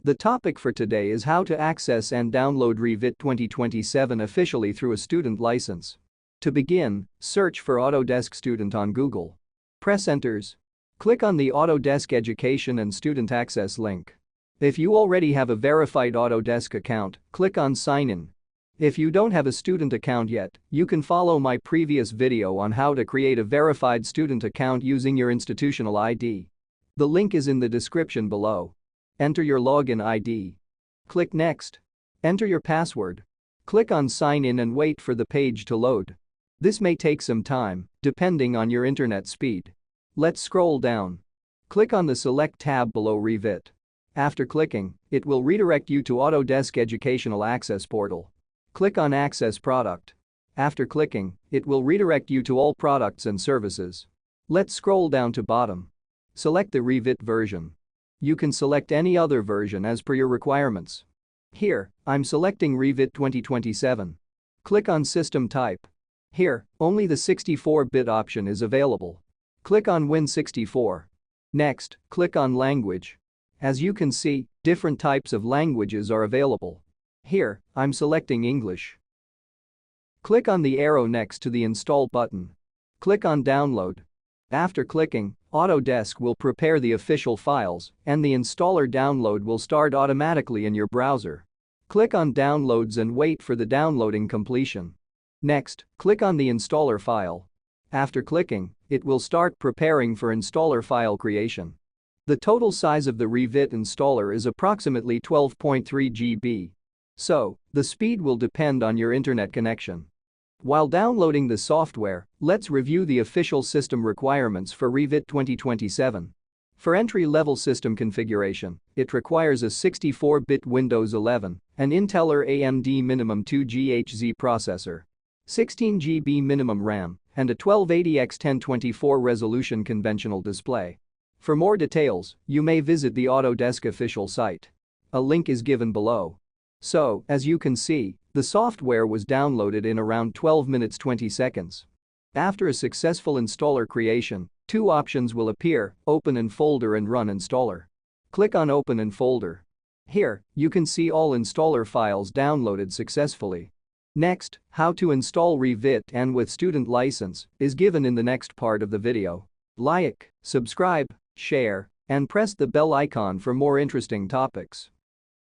The topic for today is how to access and download Revit 2027 officially through a student license. To begin, search for Autodesk Student on Google. Press Enters. Click on the Autodesk Education and Student Access link. If you already have a verified Autodesk account, click on Sign In. If you don't have a student account yet, you can follow my previous video on how to create a verified student account using your institutional ID. The link is in the description below. Enter your login ID. Click Next. Enter your password. Click on Sign In and wait for the page to load. This may take some time, depending on your internet speed. Let's scroll down. Click on the Select tab below Revit. After clicking, it will redirect you to Autodesk Educational Access Portal. Click on Access Product. After clicking, it will redirect you to all products and services. Let's scroll down to bottom. Select the Revit version. You can select any other version as per your requirements. Here, I'm selecting Revit 2027. Click on System Type. Here, only the 64-bit option is available. Click on Win64. Next, click on Language. As you can see, different types of languages are available. Here, I'm selecting English. Click on the arrow next to the Install button. Click on Download. After clicking, Autodesk will prepare the official files and the installer download will start automatically in your browser. Click on Downloads and wait for the downloading completion. Next, click on the installer file. After clicking, it will start preparing for installer file creation. The total size of the Revit installer is approximately 12.3 GB. So, the speed will depend on your internet connection. While downloading the software, let's review the official system requirements for Revit 2027. For entry-level system configuration, it requires a 64-bit Windows 11, an Intel or AMD minimum 2 GHz processor, 16 GB minimum RAM, and a 1280x1024 resolution conventional display. For more details, you may visit the Autodesk official site. A link is given below. So, as you can see, the software was downloaded in around 12 minutes 20 seconds. After a successful installer creation, two options will appear: Open in Folder and Run Installer. Click on Open in Folder. Here, you can see all installer files downloaded successfully. Next, how to install Revit and with student license is given in the next part of the video. Like, subscribe, share, and press the bell icon for more interesting topics.